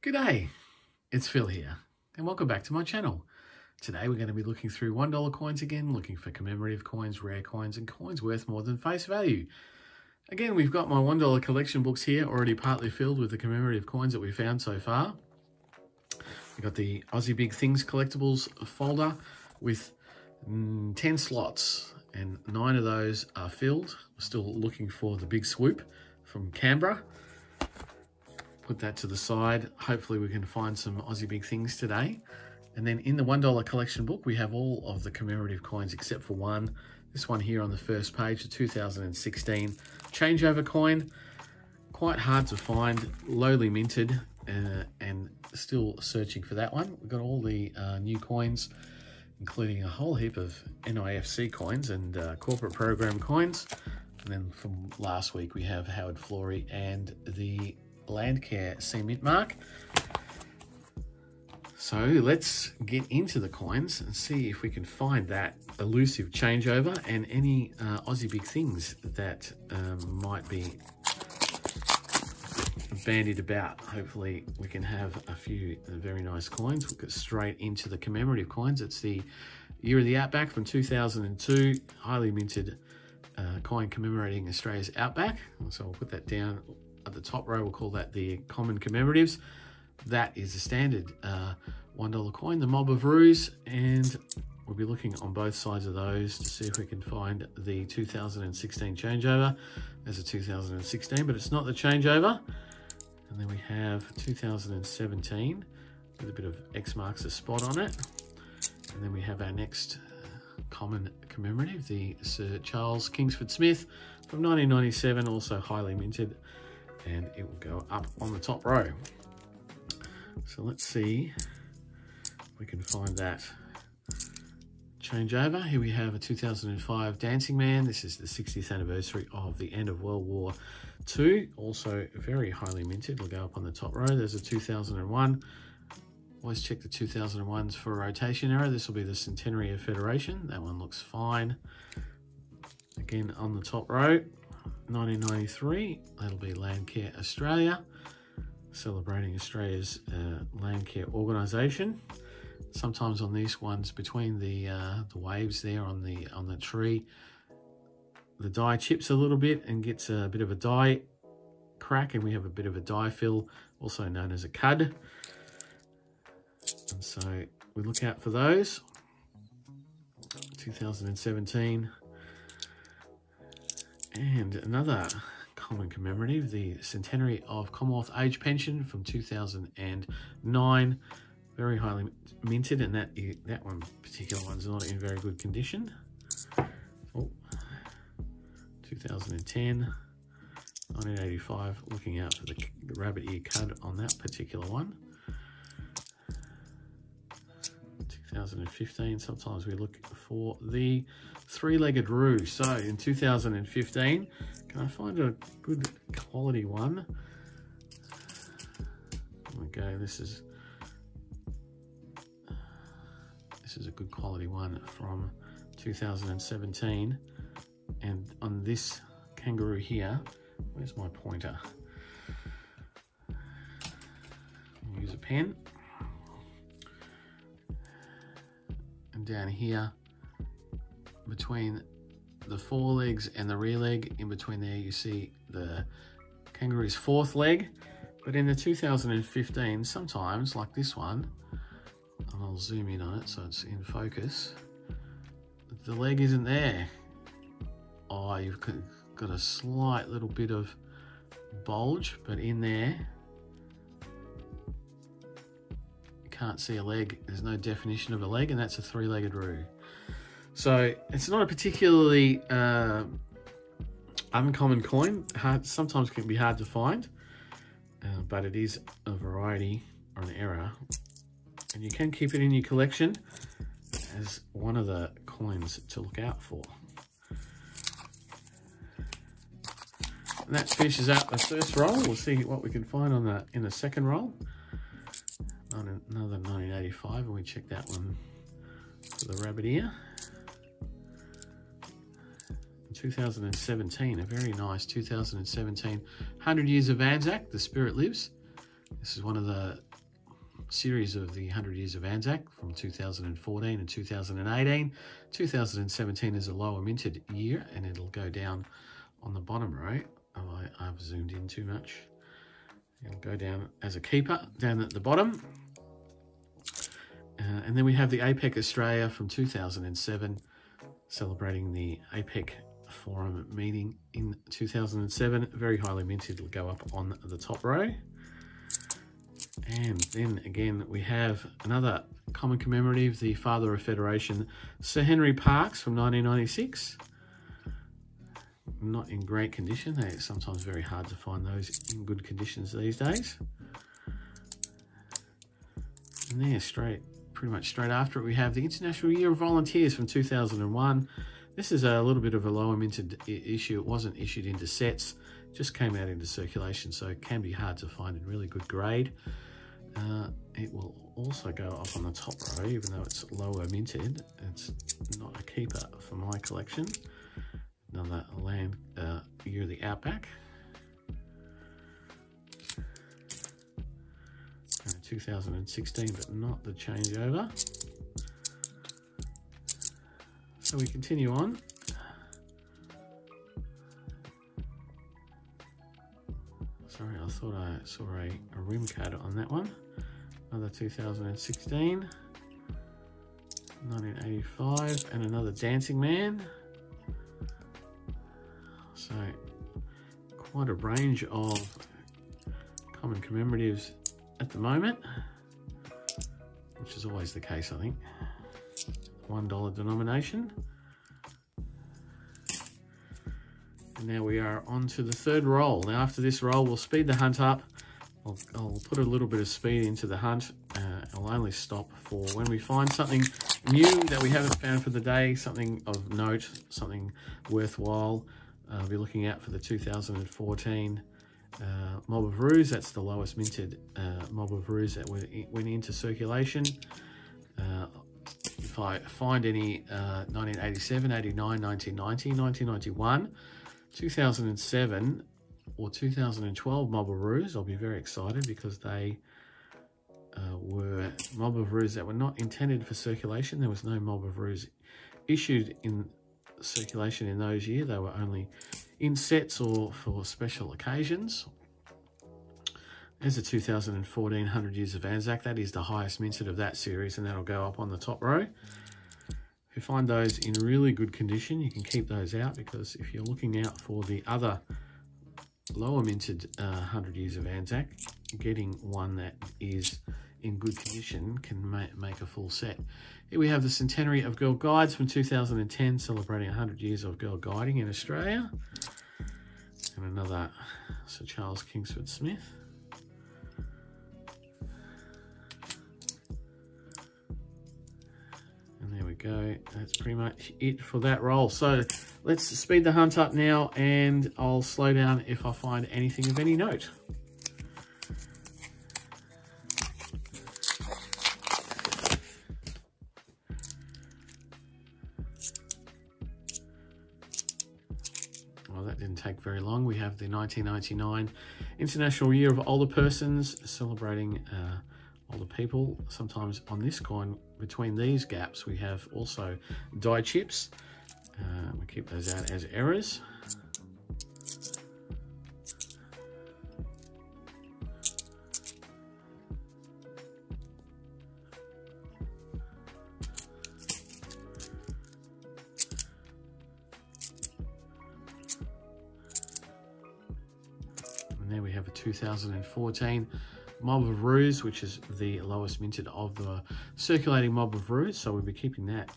G'day, it's Phil here, and welcome back to my channel. Today we're going to be looking through $1 coins again, looking for commemorative coins, rare coins, and coins worth more than face value. Again, we've got my $1 collection books here, already partly filled with the commemorative coins that we found so far. We've got the Aussie Big Things collectibles folder with 10 slots, and 9 of those are filled. We're still looking for the big swoop from Canberra. Put that to the side. Hopefully we can find some Aussie Big Things today. And then in the $1 collection book, we have all of the commemorative coins except for one. This one here on the first page, the 2016 changeover coin. Quite hard to find, lowly minted, and still searching for that one. We've got all the new coins, including a whole heap of NIFC coins and corporate program coins. And then from last week, we have Howard Florey and the Landcare C-Mint mark. So let's get into the coins and see if we can find that elusive changeover and any Aussie Big Things that might be bandied about. Hopefully we can have a few very nice coins. We'll get straight into the commemorative coins. It's the Year of the Outback from 2002, highly minted coin commemorating Australia's Outback. So I'll put that down at the top row. We'll call that the common commemoratives. That is the standard $1 coin, the Mob of Roos, and we'll be looking on both sides of those to see if we can find the 2016 changeover. There's a 2016, but it's not the changeover. And then we have 2017 with a bit of X marks the spot on it. And then we have our next common commemorative, the Sir Charles Kingsford Smith from 1997, also highly minted, and it will go up on the top row. So let's see if we can find that changeover. Here we have a 2005 Dancing Man. This is the 60th anniversary of the end of World War II, also very highly minted. It'll go up on the top row. There's a 2001. Always check the 2001s for a rotation error. This will be the Centenary of Federation. That one looks fine. Again, on the top row, 1993, that'll be Landcare Australia, celebrating Australia's Landcare organisation. Sometimes on these ones, between the waves there on the tree, the die chips a little bit and gets a bit of a die crack, and we have a bit of a die fill, also known as a cud. And so we look out for those. 2017. And another common commemorative, the Centenary of Commonwealth Age Pension from 2009. Very highly minted, and that one particular one's not in very good condition. Oh, 2010, 1985, looking out for the rabbit ear cud on that particular one. 2015, sometimes we look for the three-legged roo. So in 2015, can I find a good quality one? There we go. This is a good quality one from 2017. And on this kangaroo here, where's my pointer? I'll use a pen. And down here, between the forelegs and the rear leg, in between there you see the kangaroo's fourth leg. But in the 2015, sometimes like this one, and I'll zoom in on it so it's in focus, the leg isn't there. Oh, you've got a slight little bit of bulge, but in there you can't see a leg. There's no definition of a leg, and that's a three-legged roo. So it's not a particularly uncommon coin. Sometimes can be hard to find, but it is a variety or an error, and you can keep it in your collection as one of the coins to look out for. And that finishes out the first roll. We'll see what we can find on in the second roll. Another 1985, and we check that one for the rabbit ear. 2017, a very nice 2017 100 Years of Anzac, The Spirit Lives. This is one of the series of the 100 Years of Anzac from 2014 and 2018. 2017 is a lower minted year, and it'll go down on the bottom row. Oh, I've zoomed in too much. It'll go down as a keeper down at the bottom. And then we have the APEC Australia from 2007, celebrating the APEC Forum meeting in 2007. Very highly minted. It'll go up on the top row. And then again, we have another common commemorative, the Father of Federation, Sir Henry Parkes from 1996. Not in great condition. They're sometimes very hard to find those in good conditions these days. And there, pretty much straight after it, we have the International Year of Volunteers from 2001. This is a little bit of a lower minted issue. It wasn't issued into sets, just came out into circulation, so it can be hard to find in really good grade. It will also go up on the top row, even though it's lower minted. It's not a keeper for my collection. Another land year of the Outback. 2016, but not the changeover. So we continue on. Sorry, I thought I saw a rim card on that one. Another 2016, 1985, and another Dancing Man. So quite a range of common commemoratives at the moment, which is always the case, I think. $1 denomination. And now we are on to the third roll. Now after this roll, we'll speed the hunt up. I'll put a little bit of speed into the hunt. I'll only stop for when we find something new that we haven't found for the day, something of note, something worthwhile. I'll be looking out for the 2014 Mob of Ruse. That's the lowest minted Mob of Ruse that went into circulation. If I find any 1987, 89, 1990, 1991, 2007 or 2012 Mob of Ruse, I'll be very excited, because they were Mob of Ruse that were not intended for circulation. There was no Mob of Ruse issued in circulation in those years. They were only in sets or for special occasions. There's a 2014 100 Years of Anzac. That is the highest minted of that series, and that'll go up on the top row. If you find those in really good condition, you can keep those out, because if you're looking out for the other lower minted 100 Years of Anzac, getting one that is in good condition can make a full set. Here we have the Centenary of Girl Guides from 2010, celebrating 100 years of girl guiding in Australia. And another Sir Charles Kingsford Smith. And there we go. That's pretty much it for that roll. So let's speed the hunt up now, and I'll slow down if I find anything of any note. Well, that didn't take very long. We have the 1999 International Year of Older Persons, celebrating older people. Sometimes on this coin, between these gaps, we have also die chips. We keep those out as errors. And there we have a 2014 Mob of Ruse, which is the lowest minted of the circulating Mob of Ruse. So we'll be keeping that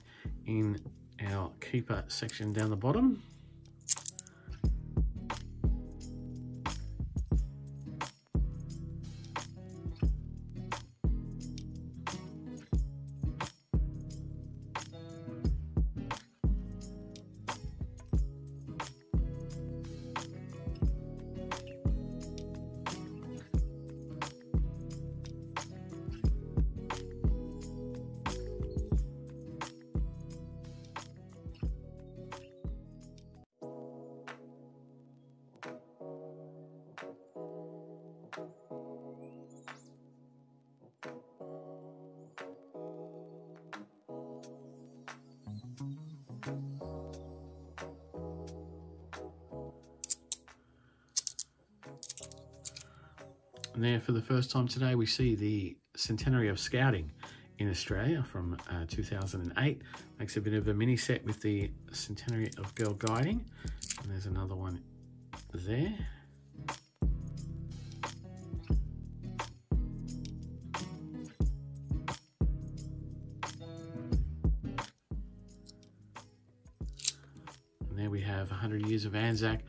in our keeper section down the bottom. And there, for the first time today, we see the centenary of Scouting in Australia from 2008. Makes a bit of a mini set with the centenary of Girl Guiding. And there's another one there. And there we have 100 Years of Anzac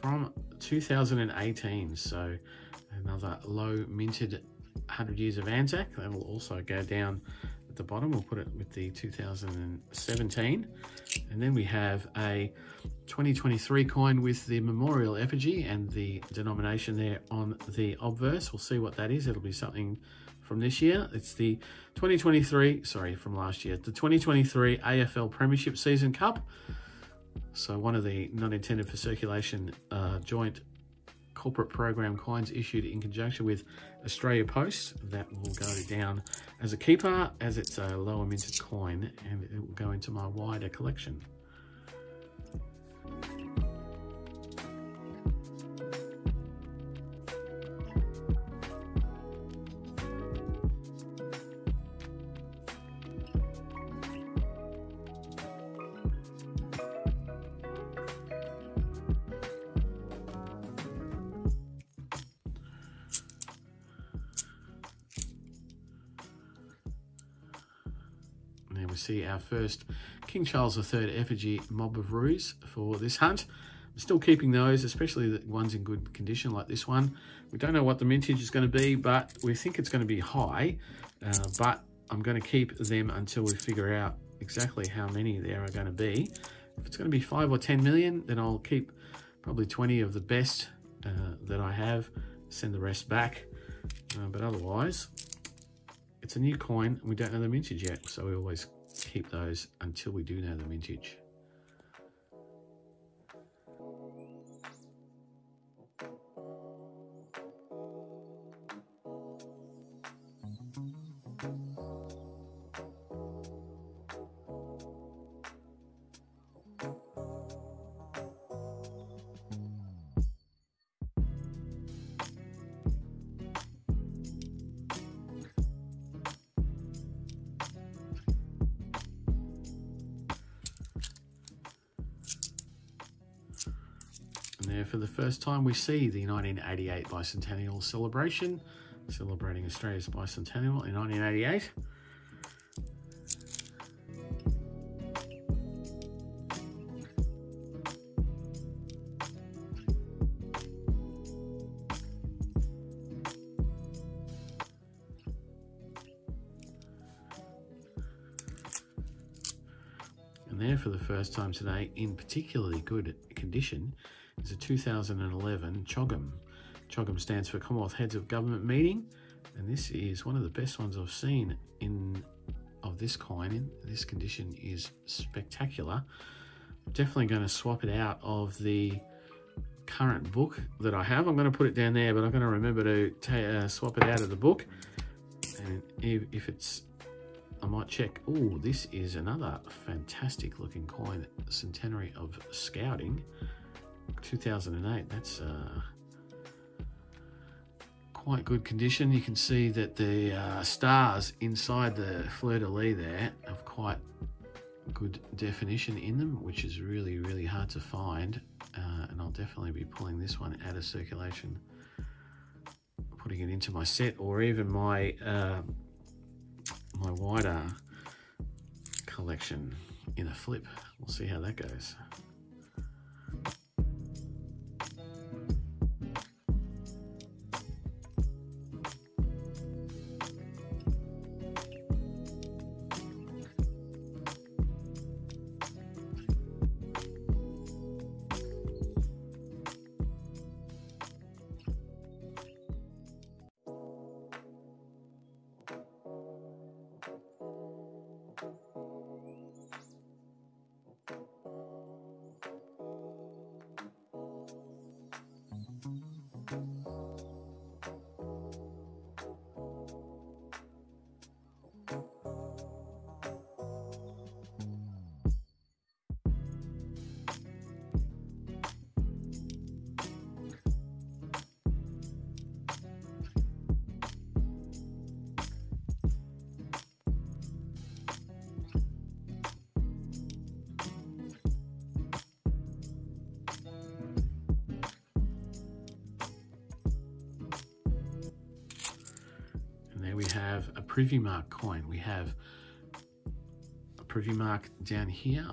from 2018. So another low minted 100 Years of Anzac. That will also go down at the bottom. We'll put it with the 2017. And then we have a 2023 coin with the memorial effigy and the denomination there on the obverse. We'll see what that is. It'll be something from this year. It's the 2023, sorry, from last year, the 2023 AFL Premiership Season Cup. So one of the not intended for circulation joint corporate program coins issued in conjunction with Australia Post. That will go down as a keeper, as it's a lower minted coin, and it will go into my wider collection. There we see our first King Charles III effigy mob of ruse for this hunt. I'm still keeping those, especially the ones in good condition like this one. We don't know what the mintage is going to be, but we think it's going to be high. But I'm going to keep them until we figure out exactly how many there are going to be. If it's going to be 5 or 10 million, then I'll keep probably 20 of the best that I have, send the rest back. But otherwise, it's a new coin, and we don't know the mintage yet, so we always keep those until we do know the mintage. And there, for the first time, we see the 1988 bicentennial celebration, celebrating Australia's bicentennial in 1988. And there, for the first time today, in particularly good condition, is a 2011 CHOGM. CHOGM stands for Commonwealth Heads of Government Meeting, and this is one of the best ones I've seen of this coin. In this condition is spectacular. I'm definitely going to swap it out of the current book that I have. I'm going to put it down there, but I'm going to remember to swap it out of the book. And if it's, I might check. Oh, this is another fantastic looking coin, Centenary of Scouting, 2008. That's quite good condition. You can see that the stars inside the fleur-de-lis there have quite good definition in them, which is really, really hard to find. And I'll definitely be pulling this one out of circulation, putting it into my set, or even my my wider collection in a flip. We'll see how that goes. there we have a privy mark coin. We have a privy mark down here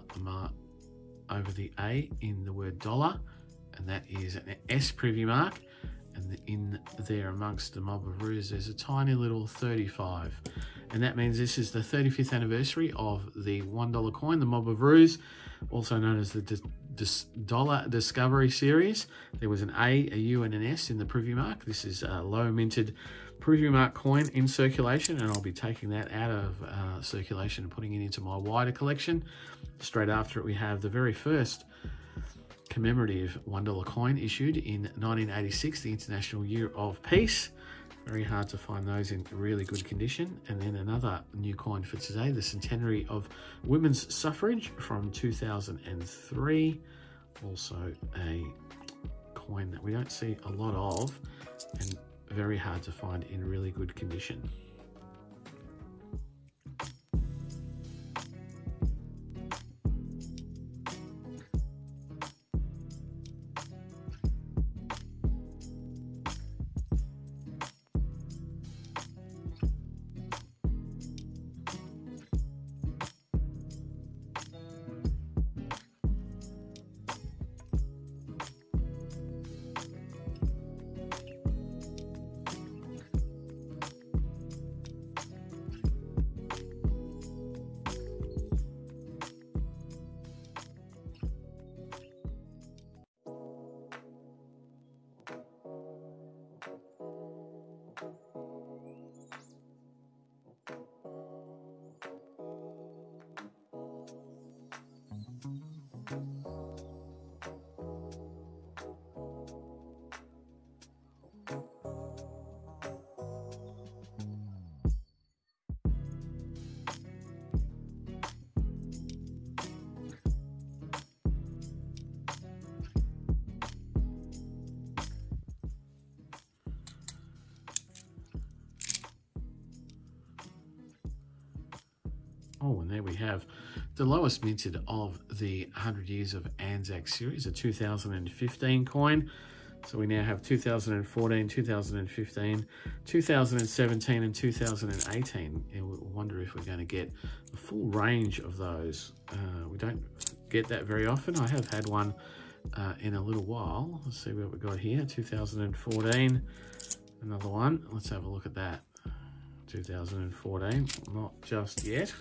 over the A in the word dollar, and that is an S privy mark. And in there amongst the mob of roos, there's a tiny little 35. And that means this is the 35th anniversary of the $1 coin, the mob of roos, also known as the Dollar Discovery Series. There was an A, a U, and an S in the privy mark. This is a low minted privy mark coin in circulation, and I'll be taking that out of circulation and putting it into my wider collection. Straight after it, we have the very first commemorative $1 coin issued in 1986, the International Year of Peace. Very hard to find those in really good condition. And then another new coin for today, the centenary of women's suffrage from 2003. Also a coin that we don't see a lot of and very hard to find in really good condition. Oh, and there we have the lowest minted of the 100 Years of Anzac series, a 2015 coin. So we now have 2014, 2015, 2017, and 2018. And we wonder if we're going to get a full range of those. We don't get that very often. I have had one in a little while. Let's see what we got here. 2014, another one. Let's have a look at that. 2014, not just yet.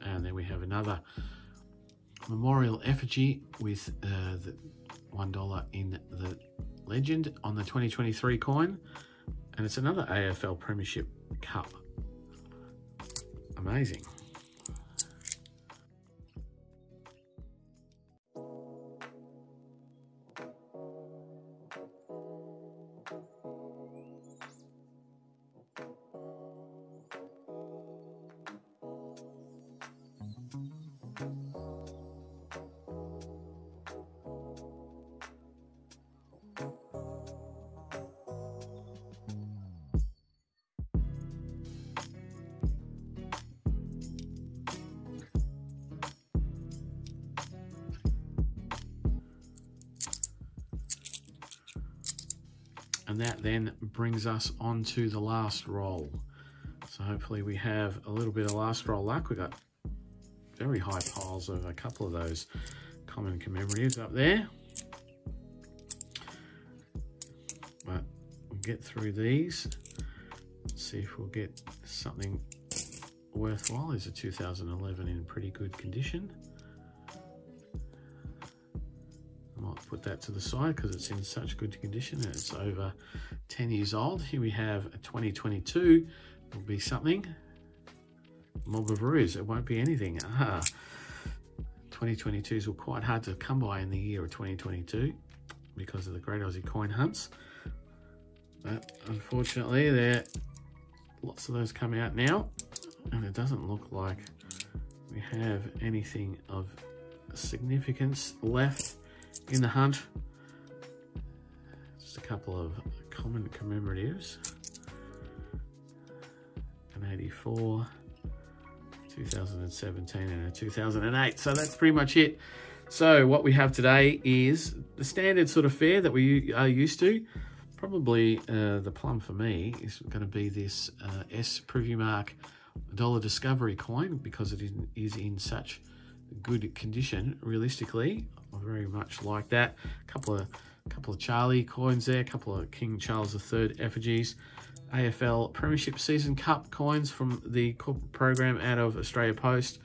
And then we have another memorial effigy with the $1 in the legend on the 2023 coin. And it's another AFL Premiership Cup. Amazing. And that then brings us on to the last roll. So hopefully we have a little bit of last roll luck. We've got very high piles of a couple of those common commemoratives up there. But we'll get through these. Let's see if we'll get something worthwhile. Is a 2011 in pretty good condition. I might put that to the side because it's in such good condition and it's over 10 years old. Here we have a 2022. Will be something. Mob of Roos. It won't be anything. 2022s were quite hard to come by in the year of 2022 because of the Great Aussie Coin Hunts. But unfortunately, there lots of those come out now, and it doesn't look like we have anything of significance left in the hunt. Just a couple of common commemoratives. An 84, 2017, and a 2008. So that's pretty much it. So what we have today is the standard sort of fare that we are used to. Probably the plum for me is going to be this S Privy Mark Dollar Discovery coin because it is in such good condition. Realistically, I very much like that. A couple of Charlie coins there, a couple of King Charles III effigies, AFL Premiership Season Cup coins from the corporate program out of Australia Post,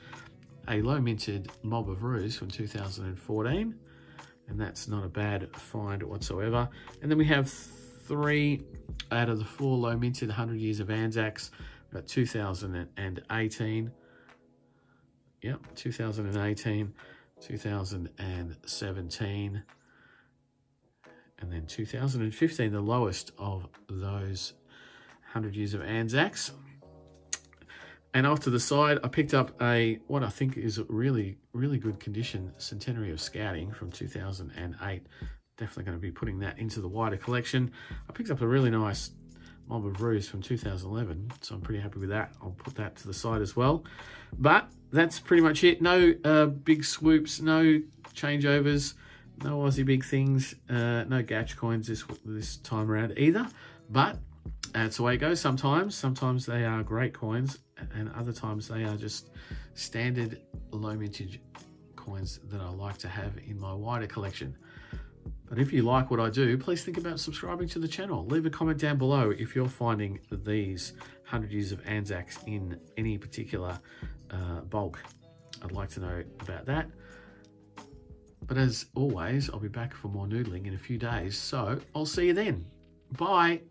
a low minted Mob of Roos from 2014, and that's not a bad find whatsoever. And then we have 3 out of the 4 low minted 100 years of Anzacs, about 2018, yep, 2018, 2017, and then 2015, the lowest of those 100 years of Anzacs. And off to the side, I picked up what I think is a really, really good condition Centenary of Scouting from 2008. Definitely going to be putting that into the wider collection. I picked up a really nice Mob of Roos from 2011, so I'm pretty happy with that. I'll put that to the side as well. But that's pretty much it. No big swoops, no changeovers, no Aussie big things, no Gatch coins this time around either. But that's the way it goes sometimes. Sometimes they are great coins, and other times they are just standard low mintage coins that I like to have in my wider collection. But if you like what I do, please think about subscribing to the channel. Leave a comment down below if you're finding these 100 years of Anzacs in any particular bulk. I'd like to know about that. But as always, I'll be back for more noodling in a few days, so I'll see you then. Bye.